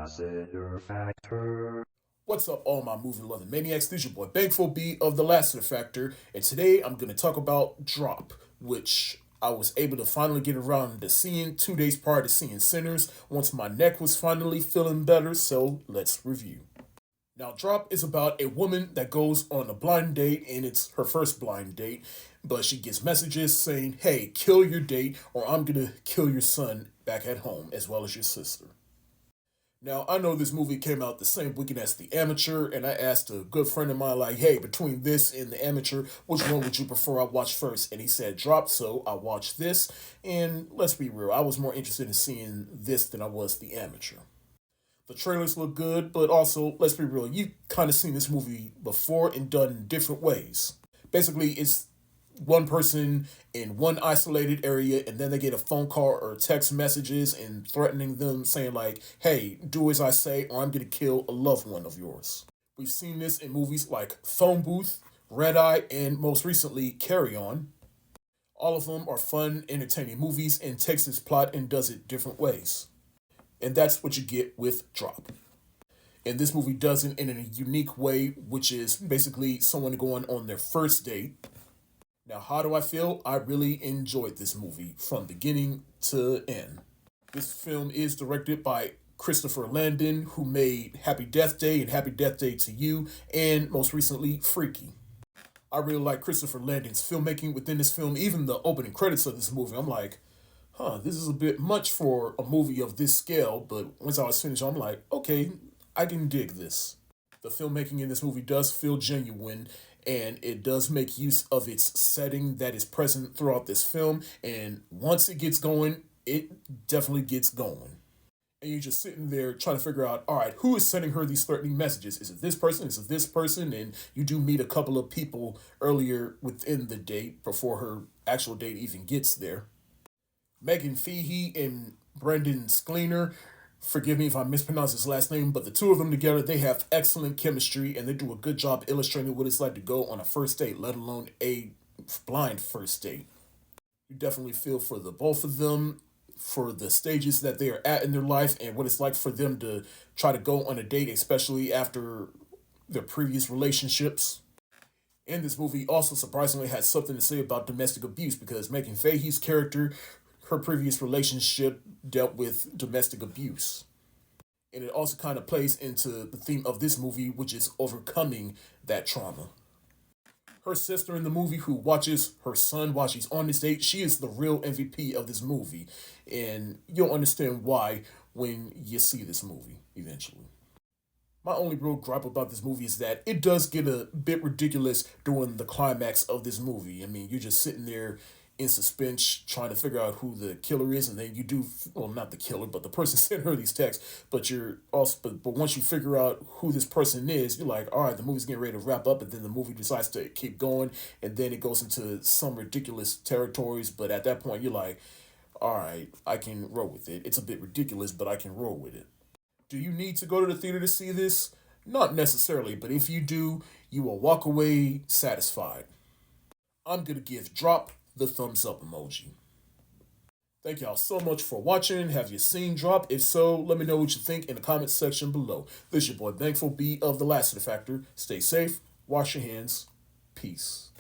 Lassiter Factor. What's up, all my movie loving maniacs? This is your boy Thankful B of the Lassiter Factor, and today I'm going to talk about Drop, which I was able to finally get around to seeing 2 days prior to seeing Sinners once my neck was finally feeling better, so let's review. Now, Drop is about a woman that goes on a blind date, and it's her first blind date, but she gets messages saying, hey, kill your date, or I'm going to kill your son back at home, as well as your sister. Now, I know this movie came out the same weekend as The Amateur, and I asked a good friend of mine, like, hey, between this and The Amateur, which one would you prefer I watch first? And he said Drop, so I watched this, and let's be real, I was more interested in seeing this than I was The Amateur. The trailers look good, but also, let's be real, you've kind of seen this movie before and done in different ways. Basically, it's one person in one isolated area, and then they get a phone call or text messages and threatening them, saying like, hey, do as I say or I'm going to kill a loved one of yours. We've seen this in movies like Phone Booth, Red Eye, and most recently Carry On. All of them are fun, entertaining movies and takes this plot and does it different ways. And that's what you get with Drop. And this movie does it in a unique way, which is basically someone going on their first date. Now, how do I feel? I really enjoyed this movie from beginning to end. This film is directed by Christopher Landon, who made Happy Death Day and Happy Death Day to You, and most recently, Freaky. I really like Christopher Landon's filmmaking within this film. Even the opening credits of this movie, I'm like, this is a bit much for a movie of this scale, but once I was finished, I'm like, okay, I can dig this. The filmmaking in this movie does feel genuine, and it does make use of its setting that is present throughout this film, and once it gets going, it definitely gets going. And you're just sitting there trying to figure out, all right, who is sending her these threatening messages? Is it this person? Is it this person? And you do meet a couple of people earlier within the date before her actual date even gets there. Megan Fahey and Brendan Skleiner, forgive me if I mispronounce his last name, but the two of them together, they have excellent chemistry and they do a good job illustrating what it's like to go on a first date, let alone a blind first date. You definitely feel for the both of them, for the stages that they are at in their life and what it's like for them to try to go on a date, especially after their previous relationships. And this movie also surprisingly has something to say about domestic abuse because Megan Fahey's character, her previous relationship dealt with domestic abuse. And it also kind of plays into the theme of this movie, which is overcoming that trauma. Her sister in the movie, who watches her son while she's on this date, she is the real MVP of this movie. And you'll understand why when you see this movie eventually. My only real gripe about this movie is that it does get a bit ridiculous during the climax of this movie. I mean, you're just sitting there in suspense trying to figure out who the killer is, and then you do, well, not the killer, but the person sent her these texts, but you're also, but once you figure out who this person is, you're like, all right, the movie's getting ready to wrap up, and then the movie decides to keep going, and then it goes into some ridiculous territories, but at that point, you're like, all right, I can roll with it. It's a bit ridiculous, but I can roll with it. Do you need to go to the theater to see this? Not necessarily, but if you do, you will walk away satisfied. I'm going to give Drop the thumbs up emoji. Thank y'all so much for watching. Have you seen Drop? If so, let me know what you think in the comments section below. This is your boy Thankful B of the Lassiter Factor. Stay safe, wash your hands, peace.